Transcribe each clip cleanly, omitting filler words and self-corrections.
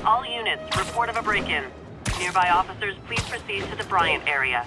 All units, report of a break-in. Nearby officers, please proceed to the Bryant area.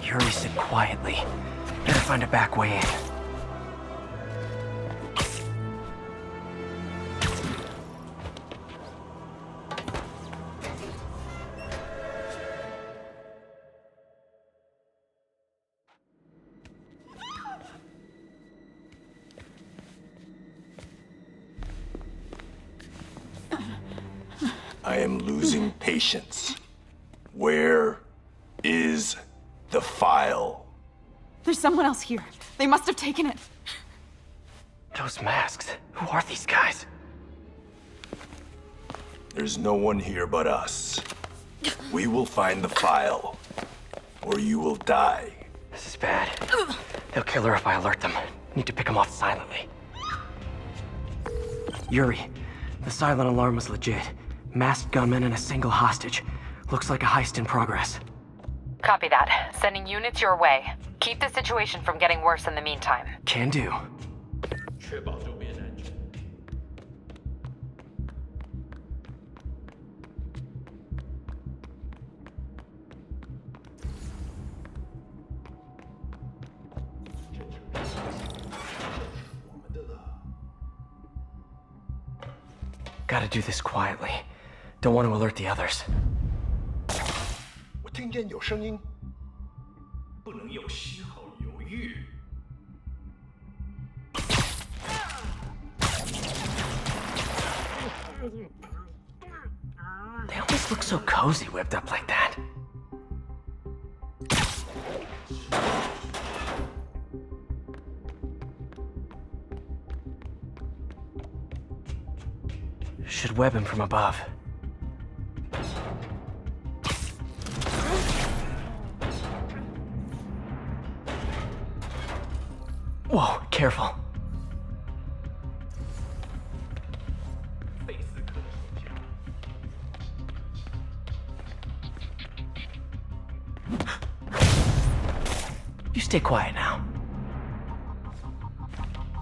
Yuri, sit quietly. Better find a back way in. I am losing patience. Where is the file? There's someone else here. They must have taken it. Those masks. Who are these guys? There's no one here but us. We will find the file, or you will die. This is bad. They'll kill her if I alert them. Need to pick them off silently. Yuri, the silent alarm was legit. Masked gunmen and a single hostage. Looks like a heist in progress. Copy that. Sending units your way. Keep the situation from getting worse in the meantime. Can do. 确保周边安全。我们的了。 Gotta do this quietly. Don't want to alert the others. 我听见有声音。不能有丝毫犹豫。 They always look so cozy whipped up like that. Should web him from above. Whoa, careful. 贝斯克的手下。 You stay quiet now.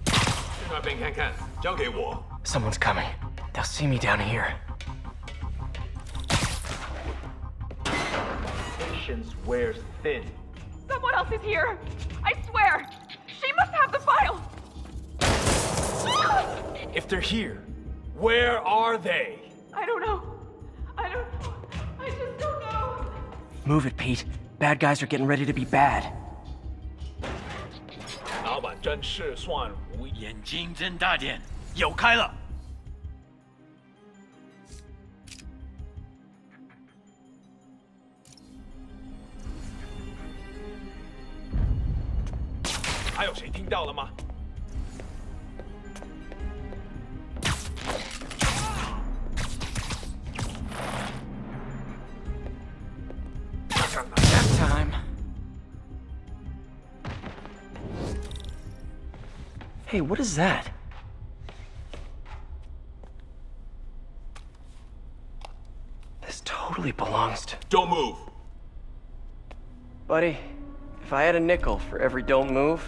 去那边看看，交给我。 Someone's coming. They'll see me down here. Patience wears thin. Someone else is here. I swear. She must have the file. If they're here, where are they? I don't know. I just don't know. Move it, Pete. Bad guys are getting ready to be bad. 老板真是算无眼。眼睛睁大点，有开了。还有谁听到了吗？ That time. Hey, what is that? This totally belongs to... Don't move. Buddy, if I had a nickel for every don't move...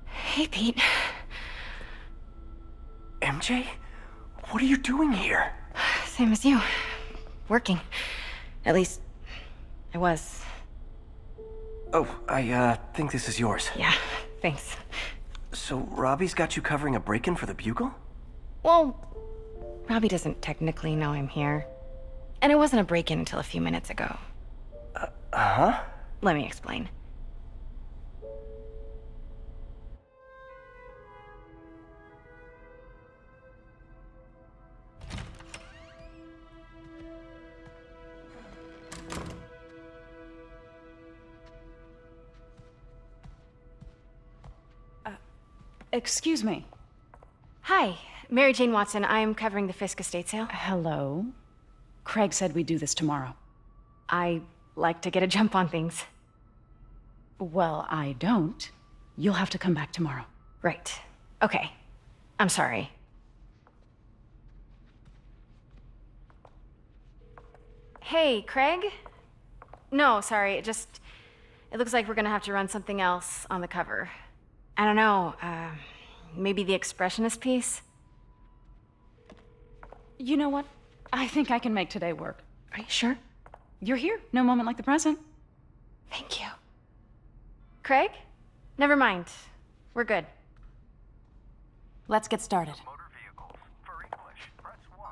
Hey, Pete. MJ? What are you doing here? Same as you. Working. At least, I was. Oh, I think this is yours. Yeah, thanks. So, Robbie's got you covering a break-in for the Bugle? Well, Robbie doesn't technically know I'm here. And it wasn't a break-in until a few minutes ago. Huh? Let me explain. Excuse me. Hi, Mary Jane Watson. I'm covering the Fisk estate sale. Hello. Craig said we'd do this tomorrow. I like to get a jump on things. Well, I don't. You'll have to come back tomorrow. Right. Okay. I'm sorry. Hey, Craig? No, sorry. It looks like we're gonna have to run something else on the cover. I don't know, maybe the expressionist piece? You know what? I think I can make today work. Are you sure? You're here. No moment like the present. Thank you. Craig? Never mind. We're good. Let's get started. Motor vehicles. For English, press 1.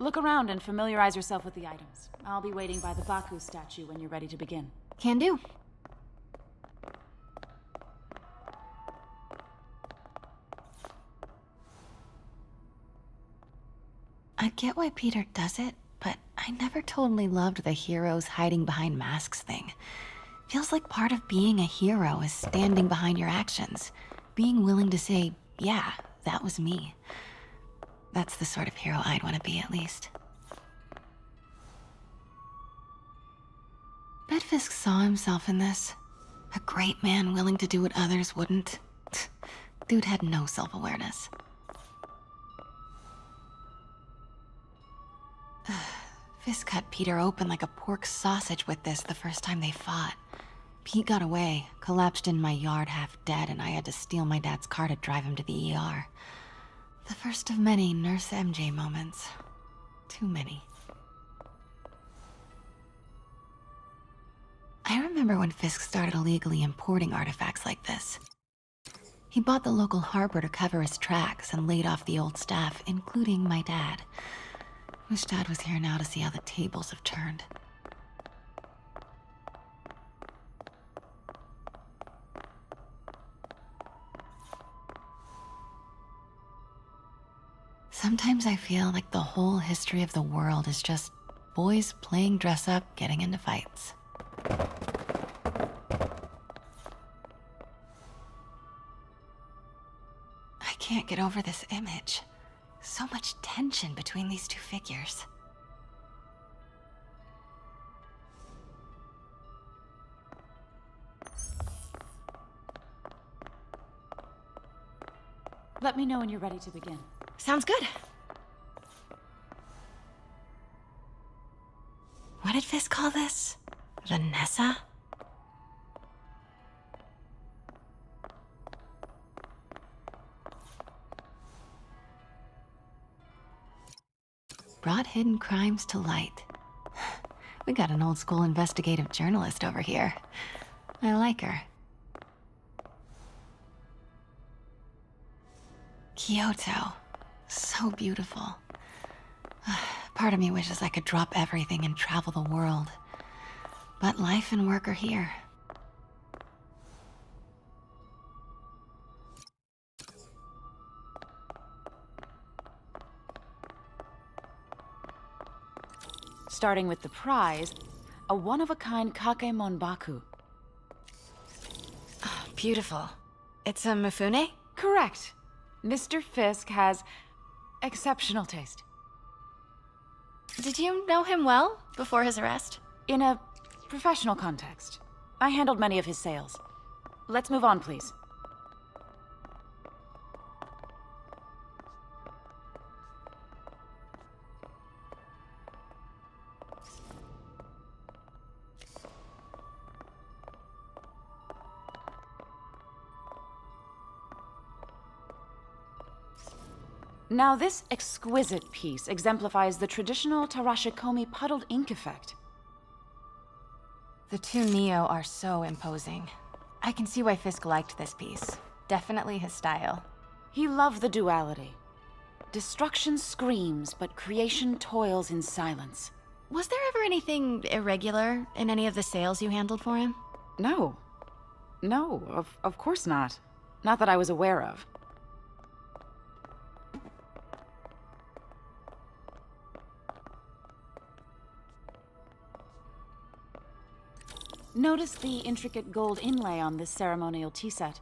Look around and familiarize yourself with the items. I'll be waiting by the Baku statue when you're ready to begin. Can do. I get why Peter does it, but I never totally loved the heroes hiding behind masks thing. Feels like part of being a hero is standing behind your actions. Being willing to say, yeah, that was me. That's the sort of hero I'd want to be, at least. Bet Fisk saw himself in this. A great man willing to do what others wouldn't. Dude had no self-awareness. Fisk cut Peter open like a pork sausage with this the first time they fought. Pete got away, collapsed in my yard half dead, and I had to steal my dad's car to drive him to the ER. The first of many Nurse MJ moments. Too many. I remember when Fisk started illegally importing artifacts like this. He bought the local harbor to cover his tracks and laid off the old staff, including my dad. Wish Dad was here now to see how the tables have turned. Sometimes I feel like the whole history of the world is just boys playing dress up, getting into fights. I can't get over this image. So much tension between these two figures. Let me know when you're ready to begin. Sounds good. What did Fisk call this? Vanessa? Brought hidden crimes to light. We got an old school investigative journalist over here. I like her. Kyoto. So beautiful. Part of me wishes I could drop everything and travel the world. But life and work are here. Starting with the prize, a one-of-a-kind Kakemon Baku. Oh, beautiful. It's a Mifune? Correct. Mr. Fisk has exceptional taste. Did you know him well before his arrest? In a professional context, I handled many of his sales. Let's move on, please. Now this exquisite piece exemplifies the traditional Tarashikomi puddled ink effect. The two Neo are so imposing. I can see why Fisk liked this piece. Definitely his style. He loved the duality. Destruction screams, but creation toils in silence. Was there ever anything irregular in any of the sales you handled for him? No. No, of course not. Not that I was aware of. Notice the intricate gold inlay on this ceremonial tea set.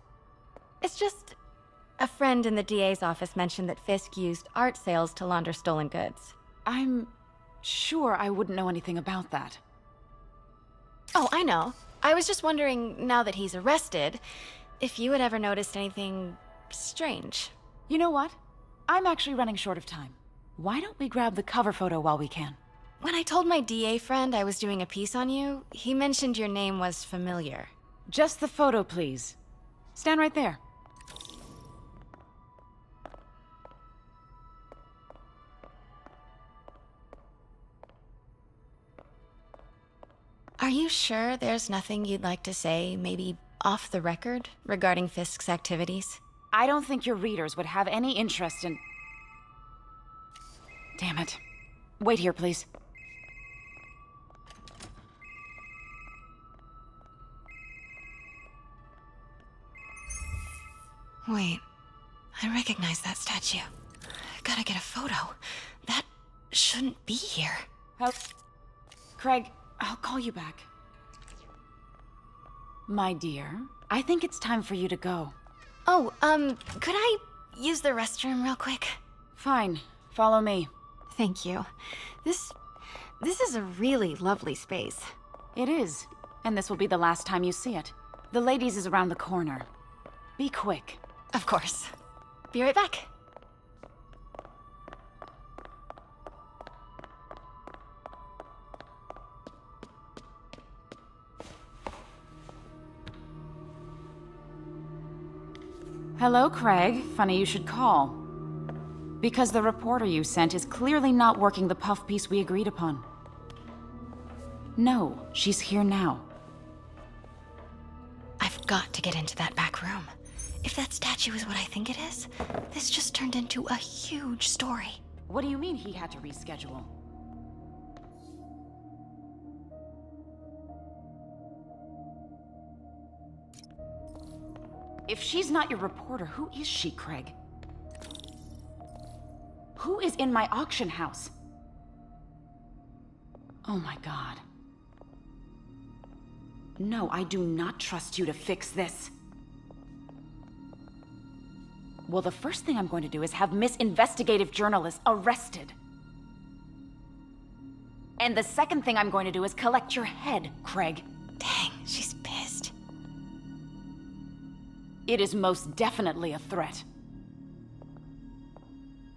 It's just... a friend in the DA's office mentioned that Fisk used art sales to launder stolen goods. I'm sure I wouldn't know anything about that. Oh, I know. I was just wondering, now that he's arrested, if you had ever noticed anything strange. You know what? I'm actually running short of time. Why don't we grab the cover photo while we can? When I told my DA friend I was doing a piece on you, he mentioned your name was familiar. Just the photo, please. Stand right there. Are you sure there's nothing you'd like to say, maybe off the record, regarding Fisk's activities? I don't think your readers would have any interest in... Damn it. Wait here, please. Wait, I recognize that statue. Gotta get a photo. That shouldn't be here. Craig, I'll call you back. My dear, I think it's time for you to go. Oh, could I use the restroom real quick? Fine. Follow me. Thank you. This is a really lovely space. It is. And this will be the last time you see it. The ladies is around the corner. Be quick. Of course. Be right back. Hello, Craig. Funny you should call. Because the reporter you sent is clearly not working the puff piece we agreed upon. No, she's here now. I've got to get into that back room. If that statue is what I think it is, this just turned into a huge story. What do you mean he had to reschedule? If she's not your reporter, who is she, Craig? Who is in my auction house? Oh my God. No, I do not trust you to fix this. Well, the first thing I'm going to do is have Miss Investigative Journalist arrested. And the second thing I'm going to do is collect your head, Craig. Dang, she's pissed. It is most definitely a threat.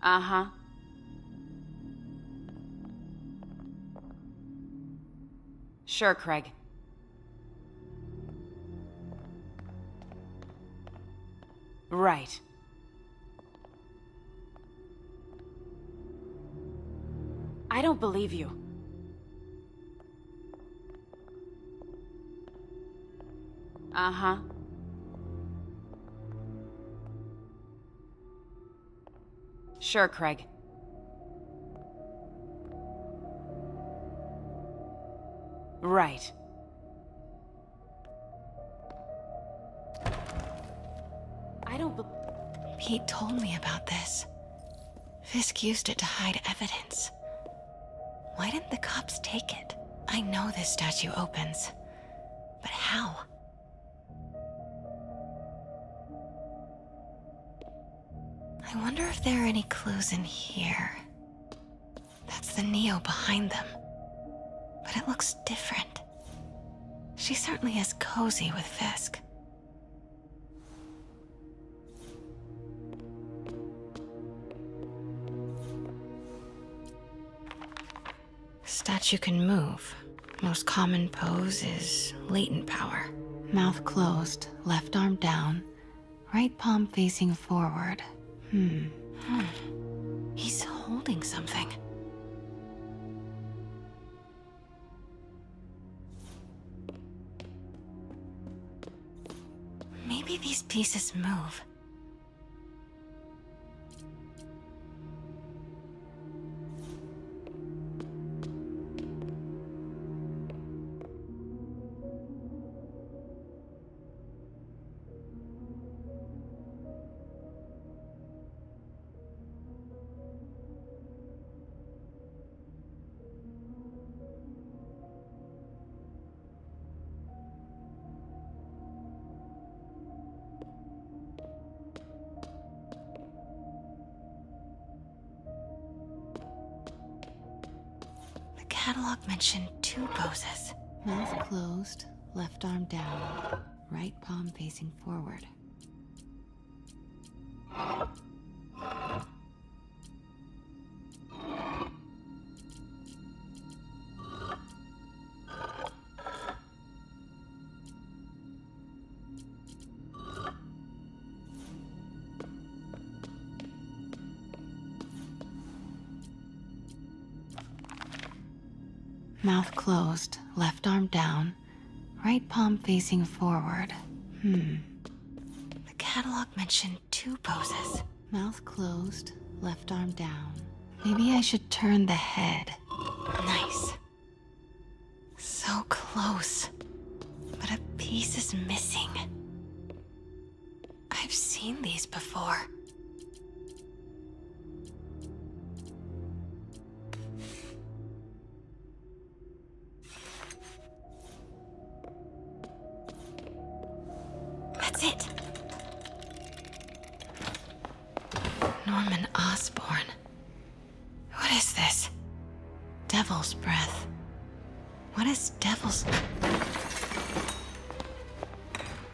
Uh-huh. Sure, Craig. Right. I don't believe you. Uh-huh. Sure, Craig. Right. I don't Pete told me about this. Fisk used it to hide evidence. Why didn't the cops take it? I know this statue opens, but how? I wonder if there are any clues in here. That's the Neo behind them. But it looks different. She certainly is cozy with Fisk. Statue can move. Most common pose is latent power. Mouth closed, left arm down, right palm facing forward. He's holding something. Maybe these pieces move. The catalog mentioned 2 poses. Mouth closed, left arm down, right palm facing forward. Mouth closed, left arm down, right palm facing forward. The catalog mentioned 2 poses. Mouth closed, left arm down. Maybe I should turn the head. Nice. So close. But a piece is missing. I've seen these before. That's it. Norman Osborn. What is this? Devil's breath. What is devil's...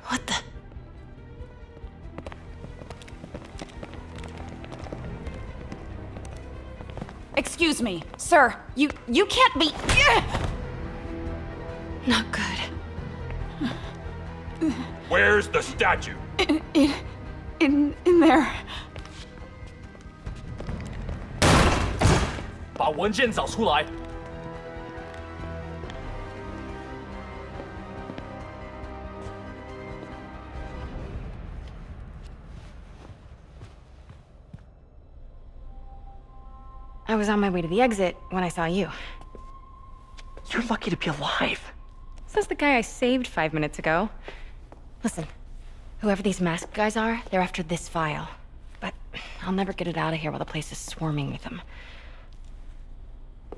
What the... Excuse me, sir. You can't be... Not good. Where's the statue? In there. 把文件找出来。 I was on my way to the exit when I saw you. You're lucky to be alive. Says the guy I saved 5 minutes ago. Listen, whoever these masked guys are, they're after this file. But I'll never get it out of here while the place is swarming with them.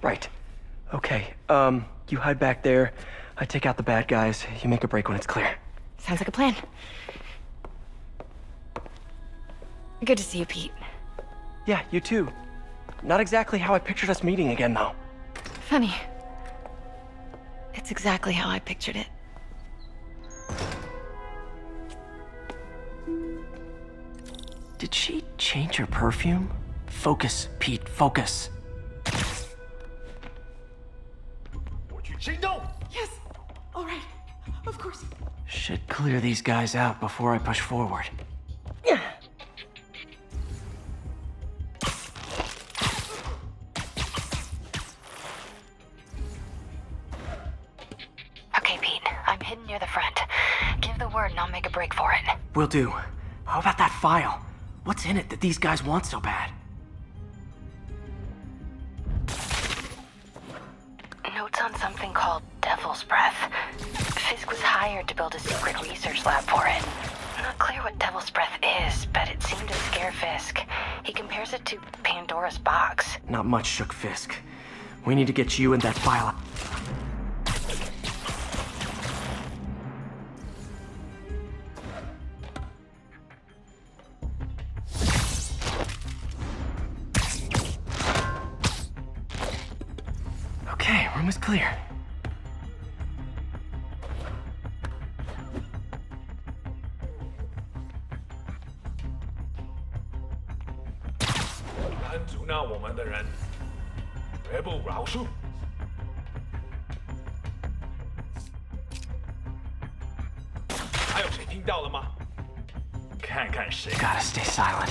Right. Okay, you hide back there. I take out the bad guys. You make a break when it's clear. Sounds like a plan. Good to see you, Pete. Yeah, you too. Not exactly how I pictured us meeting again, though. Funny. It's exactly how I pictured it. Did she change her perfume? Focus, Pete, focus. 我去行动。 Yes. All right. Of course. Should clear these guys out before I push forward. Okay, Pete. I'm hidden near the front. Give the word and I'll make a break for it. Will do. How about that file? What's in it that these guys want so bad? Notes on something called Devil's Breath. Fisk was hired to build a secret research lab for it. Not clear what Devil's Breath is, but it seemed to scare Fisk. He compares it to Pandora's box. Not much shook Fisk. We need to get you and that file. Okay, room is clear. Gotta stay silent.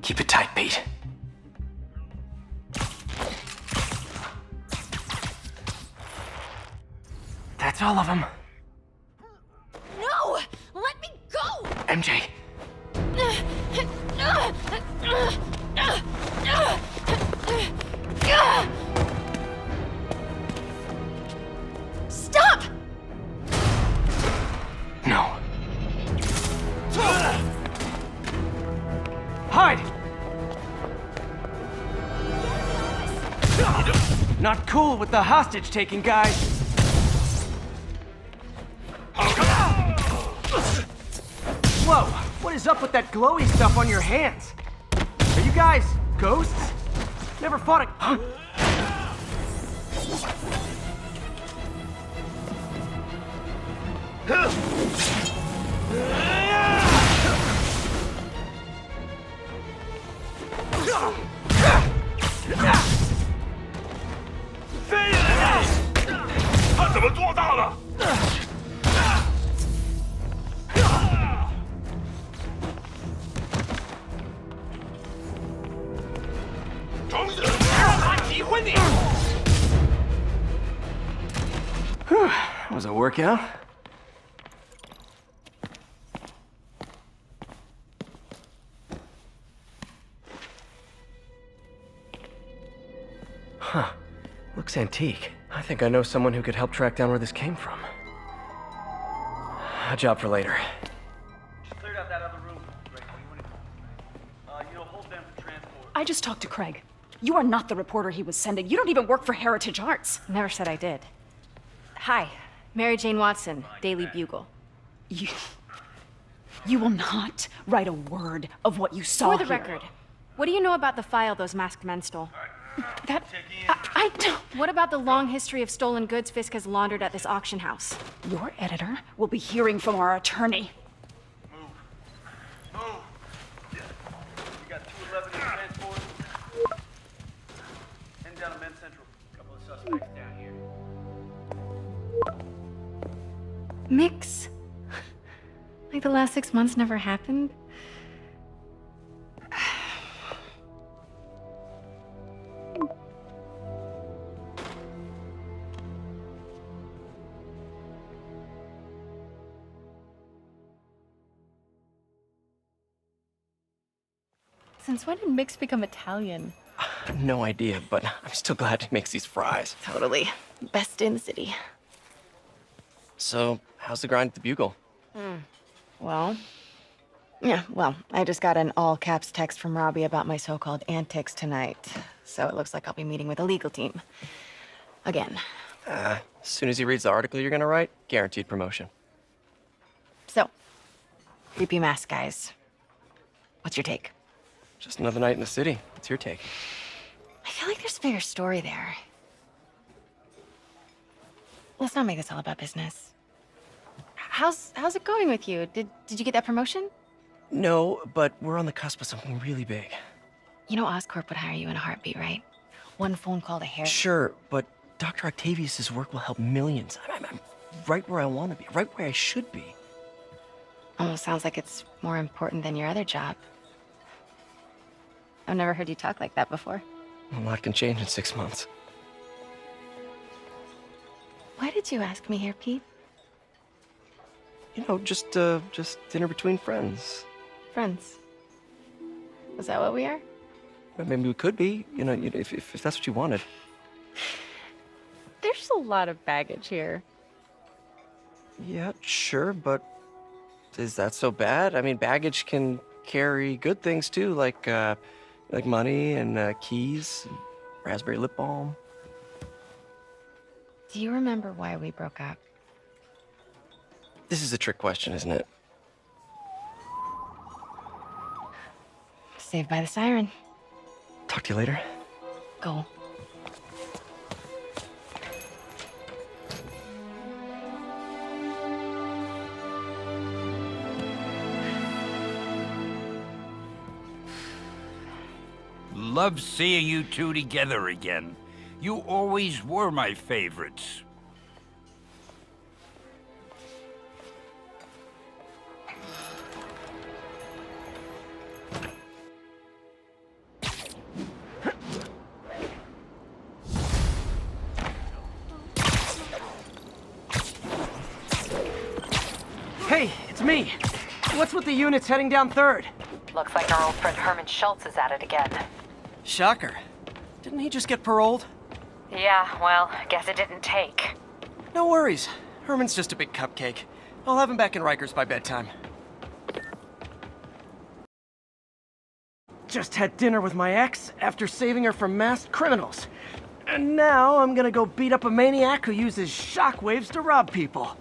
Keep it tight, Pete. That's all of them. No! Let me go! MJ. Stop! No. Hide! Not cool with the hostage taking, guys. Whoa, what is up with that glowy stuff on your hands? Are you guys ghosts? Never fought a... Huh? Was it a workout? Huh. Looks antique. I think I know someone who could help track down where this came from. A job for later. Just cleared out that other room. Right, hold them for transport. I just talked to Craig. You are not the reporter he was sending. You don't even work for Heritage Arts. Never said I did. Hi, Mary Jane Watson, Daily Bugle. You will not write a word of what you saw For the here. record, what do you know about the file those masked men stole? That... I don't... What about the long history of stolen goods Fisk has laundered at this auction house? Your editor will be hearing from our attorney. Move. We got 211 in transport. Heading down to Men's Central. A couple of suspects down here. Mix? Like the last 6 months never happened? Since when did Mix become Italian? No idea, but I'm still glad he makes these fries. Totally. Best in the city. So, how's the grind at the Bugle? Well, I just got an all caps text from Robbie about my so-called antics tonight. So it looks like I'll be meeting with the legal team. Again. As soon as he reads the article you're gonna write, guaranteed promotion. So, creepy mask guys. What's your take? Just another night in the city. What's your take? I feel like there's a bigger story there. Let's not make this all about business. How's it going with you? Did you get that promotion? No, but we're on the cusp of something really big. You know Oscorp would hire you in a heartbeat, right? One phone call to Harry. Sure, but Dr. Octavius's work will help millions. I'm right where I want to be, right where I should be. Almost sounds like it's more important than your other job. I've never heard you talk like that before. A lot can change in 6 months. Why did you ask me here, Pete? You know, just dinner between friends. Friends. Is that what we are? Maybe we could be, if that's what you wanted. There's a lot of baggage here. Yeah, sure, but is that so bad? I mean, baggage can carry good things too, like money and keys, and raspberry lip balm. Do you remember why we broke up? This is a trick question, isn't it? Saved by the siren. Talk to you later. Go. Love seeing you two together again. You always were my favorites. me. What's with the units heading down 3rd? Looks like our old friend Herman Schultz is at it again. Shocker. Didn't he just get paroled? Yeah, well, guess it didn't take. No worries. Herman's just a big cupcake. I'll have him back in Rikers by bedtime. Just had dinner with my ex after saving her from masked criminals. And now I'm gonna go beat up a maniac who uses shockwaves to rob people.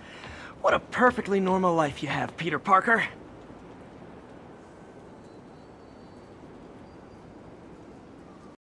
What a perfectly normal life you have, Peter Parker.